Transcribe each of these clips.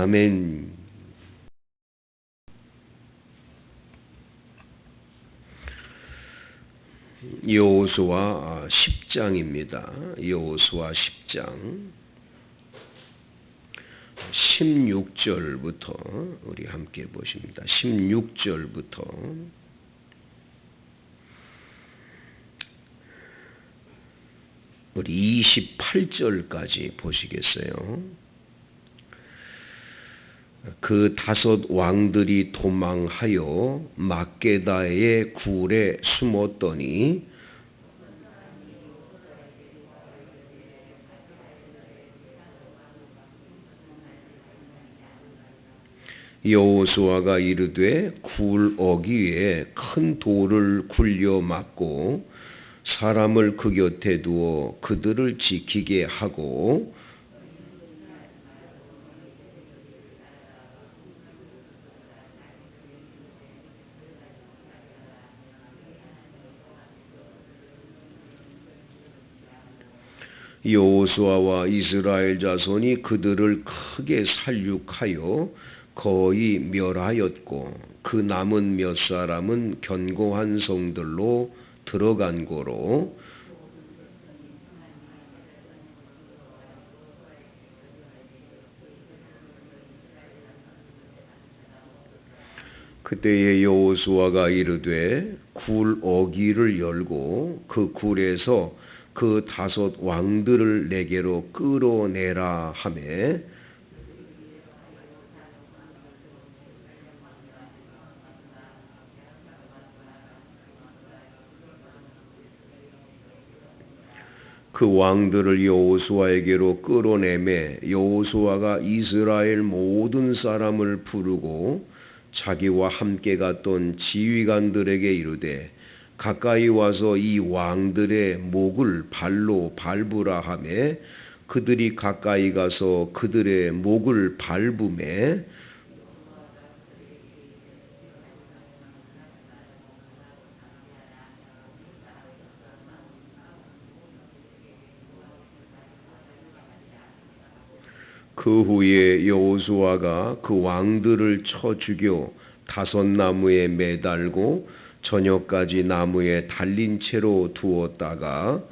아멘. 여호수아 10장입니다. 여호수아 10장 16절부터 우리 함께 보십니다. 16절부터 우리 28절까지 보시겠어요? 그 다섯 왕들이 도망하여 막게다의 굴에 숨었더니 여호수아가 이르되 굴 어귀에 큰 돌을 굴려 막고 사람을 그 곁에 두어 그들을 지키게 하고 여호수아와 이스라엘 자손이 그들을 크게 살육하여 거의 멸하였고 그 남은 몇 사람은 견고한 성들로 들어간 고로 그때에 여호수아가 이르되 굴 어귀를 열고 그 굴에서 그 다섯 왕들을 내게로 끌어내라 하매 그 왕들을 여호수아에게로 끌어내매 여호수아가 이스라엘 모든 사람을 부르고 자기와 함께 갔던 지휘관들에게 이르되 가까이 와서 이 왕들의 목을 발로 밟으라 하매 그들이 가까이 가서 그들의 목을 밟으매 그 후에 여호수아가 그 왕들을 쳐 죽여 다섯 나무에 매달고 저녁까지 나무에 달린 채로 두었다가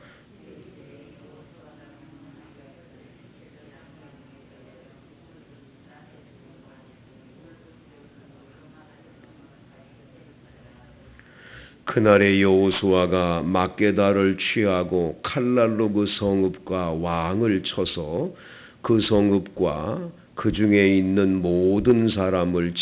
그날에 여호수아가 막게다를 취하고 칼날로 그 성읍과 왕을 쳐서 그 성읍과 그 중에 있는 모든 사람을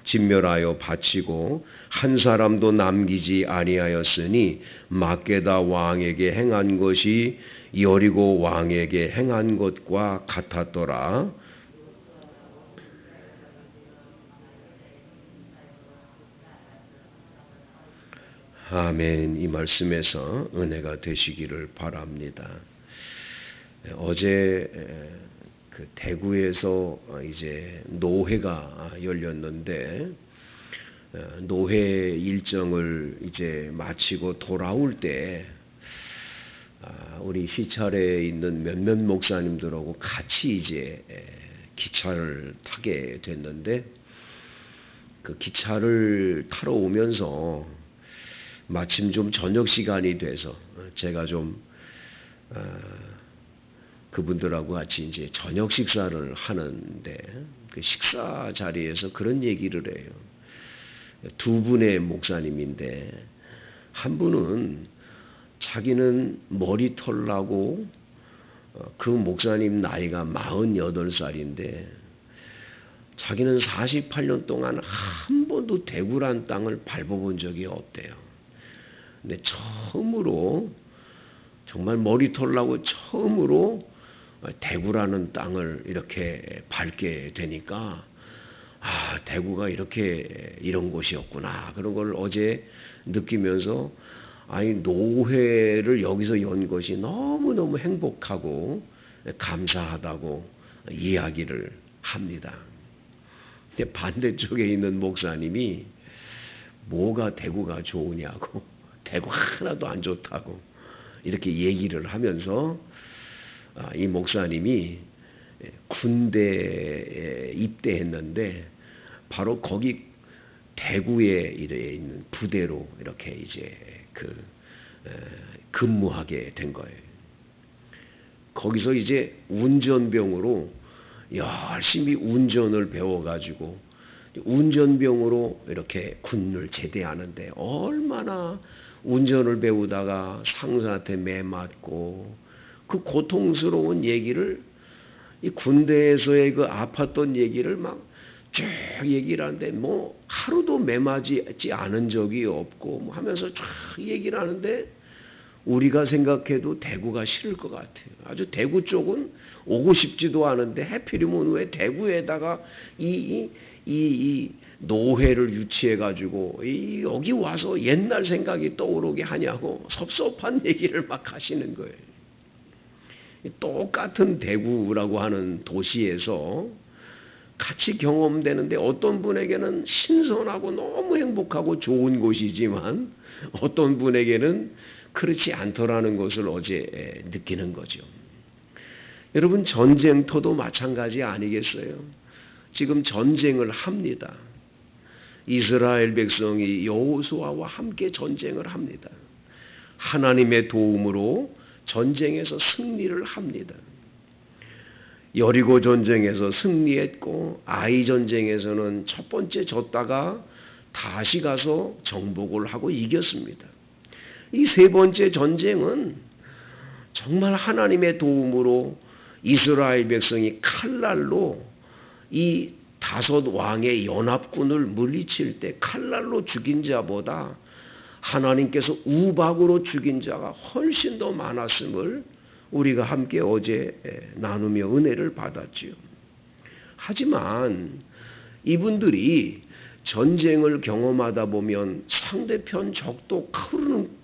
진멸하여 바치고 한 사람도 남기지 아니하였으니 막게다 왕에게 행한 것이 여리고 왕에게 행한 것과 같았더라. 아멘. 이 말씀에서 은혜가 되시기를 바랍니다. 어제 그 대구에서 이제 노회가 열렸는데 노회 일정을 이제 마치고 돌아올 때 우리 시찰에 있는 몇몇 목사님들하고 같이 이제 기차를 타게 됐는데 그 기차를 타러 오면서 마침 좀 저녁 시간이 돼서 제가 좀 그분들하고 같이 이제 저녁 식사를 하는데 그 식사 자리에서 그런 얘기를 해요. 두 분의 목사님인데 한 분은 자기는 머리털 나고 그 목사님 나이가 48살인데 자기는 48년 동안 한 번도 대구란 땅을 밟아본 적이 없대요. 근데 처음으로 정말 머리털 나고 처음으로 대구라는 땅을 이렇게 밟게 되니까 대구가 이렇게 이런 곳이었구나 그런 걸 어제 느끼면서 노회를 여기서 연 것이 너무너무 행복하고 감사하다고 이야기를 합니다. 근데 반대쪽에 있는 목사님이 뭐가 대구가 좋으냐고 대구 하나도 안 좋다고 이렇게 얘기를 하면서 이 목사님이 군대에 입대했는데 바로 거기 대구에 있는 부대로 이렇게 이제 근무하게 된 거예요. 거기서 이제 운전병으로 열심히 운전을 배워가지고 운전병으로 이렇게 군을 제대하는데 얼마나 운전을 배우다가 상사한테 매맞고 그 고통스러운 얘기를 이 군대에서의 그 아팠던 얘기를 막 쭉 얘기를 하는데 뭐 하루도 매맞지 않은 적이 없고 뭐 하면서 쭉 얘기를 하는데 우리가 생각해도 대구가 싫을 것 같아요. 아주 대구 쪽은 오고 싶지도 않은데 하필이면 왜 대구에다가 이 노회를 유치해가지고 여기 와서 옛날 생각이 떠오르게 하냐고 섭섭한 얘기를 막 하시는 거예요. 똑같은 대구라고 하는 도시에서 같이 경험되는데 어떤 분에게는 신선하고 너무 행복하고 좋은 곳이지만 어떤 분에게는 그렇지 않더라는 것을 어제 느끼는 거죠. 여러분 전쟁터도 마찬가지 아니겠어요? 지금 전쟁을 합니다. 이스라엘 백성이 여호수아와 함께 전쟁을 합니다. 하나님의 도움으로 전쟁에서 승리를 합니다. 여리고 전쟁에서 승리했고 아이 전쟁에서는 첫 번째 졌다가 다시 가서 정복을 하고 이겼습니다. 이 세 번째 전쟁은 정말 하나님의 도움으로 이스라엘 백성이 칼날로 이 다섯 왕의 연합군을 물리칠 때 칼날로 죽인 자보다 하나님께서 우박으로 죽인 자가 훨씬 더 많았음을 우리가 함께 어제 나누며 은혜를 받았지요. 하지만 이분들이 전쟁을 경험하다 보면 상대편 적도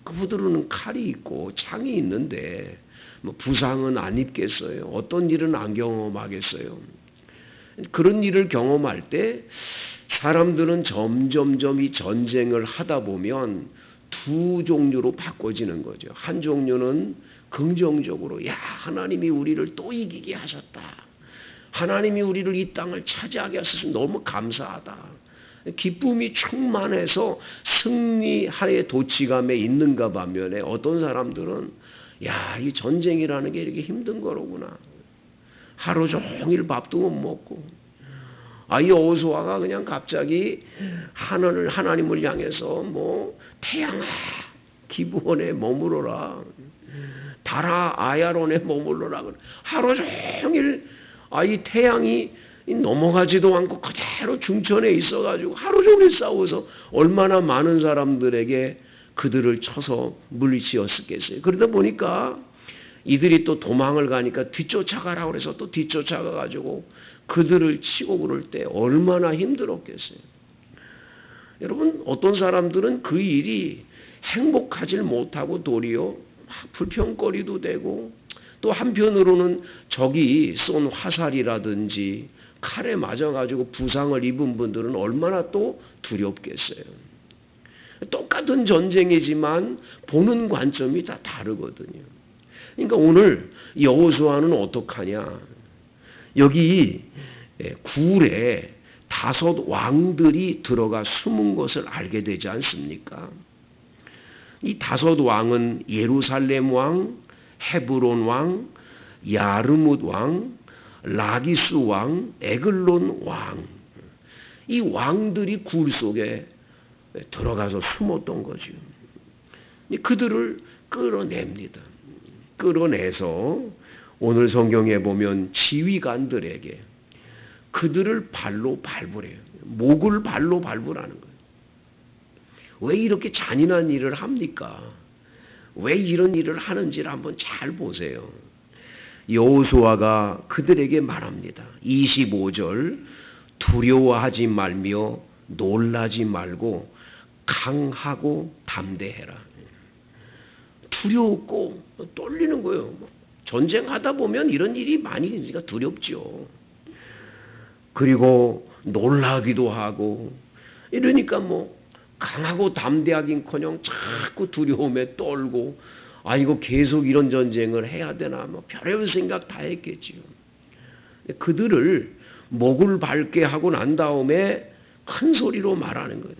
그부르는 칼이 있고 창이 있는데 뭐 부상은 안 입겠어요? 어떤 일은 안 경험하겠어요? 그런 일을 경험할 때 사람들은 점점점 이 전쟁을 하다 보면 두 종류로 바꿔지는 거죠. 한 종류는 긍정적으로 하나님이 우리를 또 이기게 하셨다. 하나님이 우리를 이 땅을 차지하게 하셔서 너무 감사하다. 기쁨이 충만해서 승리하의 도취감에 있는가 반면에 어떤 사람들은 이 전쟁이라는 게 이렇게 힘든 거로구나. 하루 종일 밥도 못 먹고 이 여호수아가 그냥 갑자기 하나님을 향해서 뭐 태양아 기브온에 머무러라, 달아 아야론에 머무러라. 하루 종일 이 태양이 넘어가지도 않고 그대로 중천에 있어가지고 하루 종일 싸워서 얼마나 많은 사람들에게 그들을 쳐서 물리치었겠어요. 그러다 보니까 이들이 또 도망을 가니까 뒤쫓아가라고 그래서 또 뒤쫓아가가지고 그들을 치고 그럴 때 얼마나 힘들었겠어요. 여러분 어떤 사람들은 그 일이 행복하지 못하고 도리어 불평거리도 되고 또 한편으로는 적이 쏜 화살이라든지 칼에 맞아가지고 부상을 입은 분들은 얼마나 또 두렵겠어요. 똑같은 전쟁이지만 보는 관점이 다 다르거든요. 그러니까 오늘 여호수아는 어떡하냐. 여기 굴에 다섯 왕들이 들어가 숨은 것을 알게 되지 않습니까? 이 다섯 왕은 예루살렘 왕, 헤브론 왕, 야르뭇 왕, 라기스 왕, 에글론 왕. 이 왕들이 굴 속에 들어가서 숨었던 거죠. 그들을 끌어냅니다. 끌어내서 오늘 성경에 보면 지휘관들에게 그들을 발로 밟으래요. 목을 발로 밟으라는 거예요. 왜 이렇게 잔인한 일을 합니까? 왜 이런 일을 하는지를 한번 잘 보세요. 여호수아가 그들에게 말합니다. 25절 두려워하지 말며 놀라지 말고 강하고 담대해라. 두렵고 떨리는 거예요. 전쟁하다 보면 이런 일이 많이 있으니까 두렵죠. 그리고 놀라기도 하고 이러니까 뭐 강하고 담대하긴커녕 자꾸 두려움에 떨고 이거 계속 이런 전쟁을 해야 되나 뭐 별의별 생각 다 했겠지요. 그들을 목을 밝게 하고 난 다음에 큰 소리로 말하는 거예요.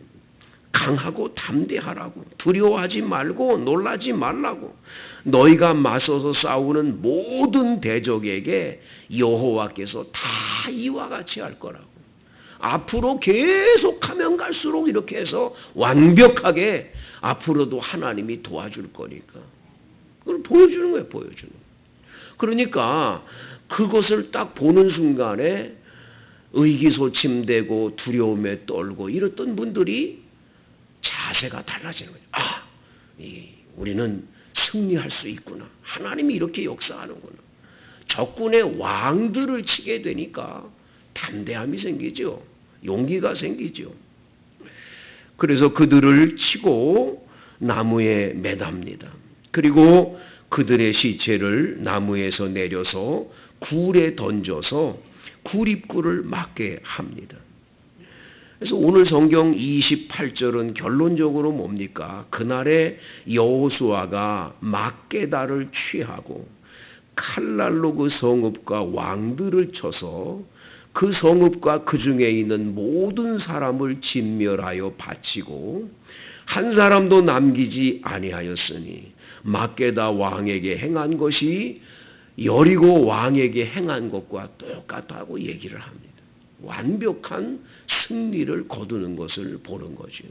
강하고 담대하라고. 두려워하지 말고 놀라지 말라고. 너희가 맞서서 싸우는 모든 대적에게 여호와께서 다 이와 같이 할 거라고. 앞으로 계속하면 갈수록 이렇게 해서 완벽하게 앞으로도 하나님이 도와줄 거니까. 그걸 보여주는 거예요. 보여주는 거예요. 그러니까 그것을 딱 보는 순간에 의기소침되고 두려움에 떨고 이랬던 분들이 자세가 달라지는 거예요. 우리는 승리할 수 있구나. 하나님이 이렇게 역사하는구나. 적군의 왕들을 치게 되니까 담대함이 생기죠. 용기가 생기죠. 그래서 그들을 치고 나무에 매답니다. 그리고 그들의 시체를 나무에서 내려서 굴에 던져서 굴입구를 막게 합니다. 그래서 오늘 성경 28절은 결론적으로 뭡니까? 그날에 여호수아가 막게다를 취하고 칼날로 그 성읍과 왕들을 쳐서 그 성읍과 그 중에 있는 모든 사람을 진멸하여 바치고 한 사람도 남기지 아니하였으니 막게다 왕에게 행한 것이 여리고 왕에게 행한 것과 똑같다고 얘기를 합니다. 완벽한 승리를 거두는 것을 보는 거죠.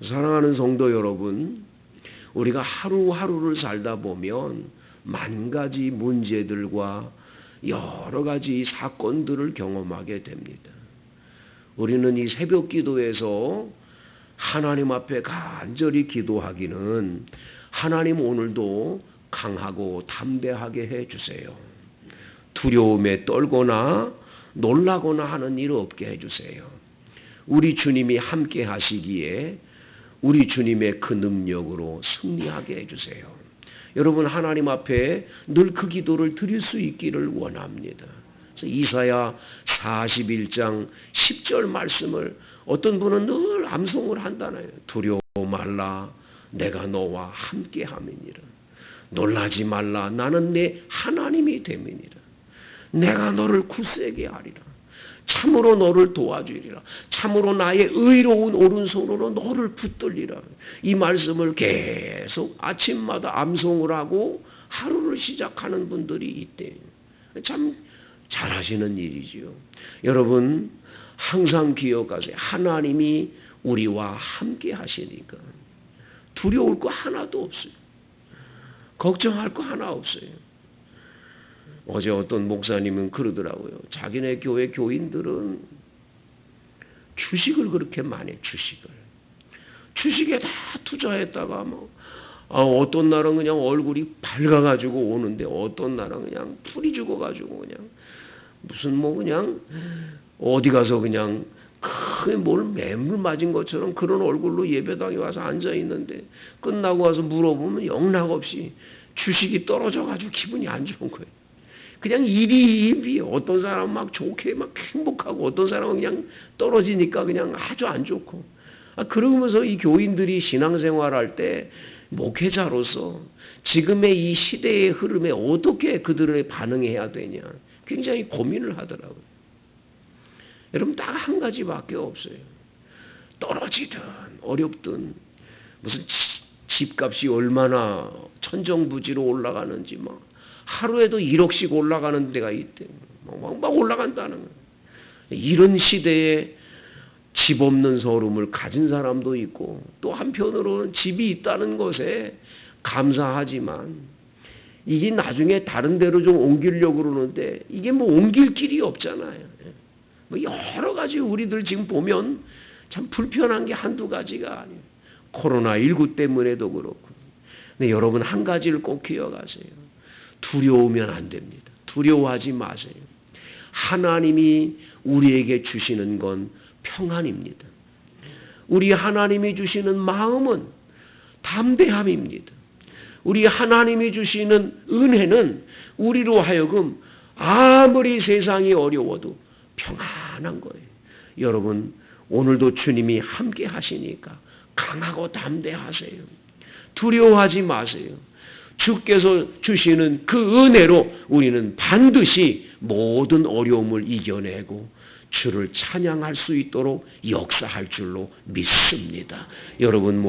사랑하는 성도 여러분, 우리가 하루하루를 살다 보면 만 가지 문제들과 여러 가지 사건들을 경험하게 됩니다. 우리는 이 새벽 기도에서 하나님 앞에 간절히 기도하기는 하나님 오늘도 강하고 담대하게 해주세요. 두려움에 떨거나 놀라거나 하는 일 없게 해주세요. 우리 주님이 함께 하시기에 우리 주님의 그 능력으로 승리하게 해주세요. 여러분 하나님 앞에 늘 그 기도를 드릴 수 있기를 원합니다. 그래서 이사야 41장 10절 말씀을 어떤 분은 늘 암송을 한다나요. 두려워 말라 내가 너와 함께 함이니라. 놀라지 말라 나는 내 하나님이 됨이니라. 내가 너를 굳세게 하리라. 참으로 너를 도와주리라. 참으로 나의 의로운 오른손으로 너를 붙들리라. 이 말씀을 계속 아침마다 암송을 하고 하루를 시작하는 분들이 있대요. 참 잘하시는 일이지요. 여러분 항상 기억하세요. 하나님이 우리와 함께 하시니까 두려울 거 하나도 없어요. 걱정할 거 하나 없어요. 어제 어떤 목사님은 그러더라고요. 자기네 교회 교인들은 주식을 그렇게 많이 해. 주식에 다 투자했다가 어떤 날은 그냥 얼굴이 밝아가지고 오는데 어떤 날은 그냥 풀이 죽어가지고 그냥 무슨 그냥 어디 가서 그냥 큰 뭘 매물 맞은 것처럼 그런 얼굴로 예배당에 와서 앉아 있는데 끝나고 와서 물어보면 영락없이 주식이 떨어져가지고 기분이 안 좋은 거예요. 그냥 일이 어떤 사람은 막 좋게 막 행복하고 어떤 사람은 그냥 떨어지니까 그냥 아주 안 좋고. 그러면서 이 교인들이 신앙생활할 때 목회자로서 지금의 이 시대의 흐름에 어떻게 그들을 반응해야 되냐 굉장히 고민을 하더라고요. 여러분 딱 한 가지밖에 없어요. 떨어지든 어렵든 무슨 집값이 얼마나 천정부지로 올라가는지 하루에도 1억씩 올라가는 데가 있대. 막 올라간다는 거예요. 이런 시대에 집 없는 서름을 가진 사람도 있고 또 한편으로는 집이 있다는 것에 감사하지만 이게 나중에 다른 데로 좀 옮기려고 그러는데 이게 옮길 길이 없잖아요. 여러 가지 우리들 지금 보면 참 불편한 게 한두 가지가 아니에요. 코로나19 때문에도 그렇고. 근데 여러분 한 가지를 꼭 기억하세요. 두려우면 안 됩니다. 두려워하지 마세요. 하나님이 우리에게 주시는 건 평안입니다. 우리 하나님이 주시는 마음은 담대함입니다. 우리 하나님이 주시는 은혜는 우리로 하여금 아무리 세상이 어려워도 평안한 거예요. 여러분 오늘도 주님이 함께 하시니까 강하고 담대하세요. 두려워하지 마세요. 주께서 주시는 그 은혜로 우리는 반드시 모든 어려움을 이겨내고 주를 찬양할 수 있도록 역사할 줄로 믿습니다. 여러분 모두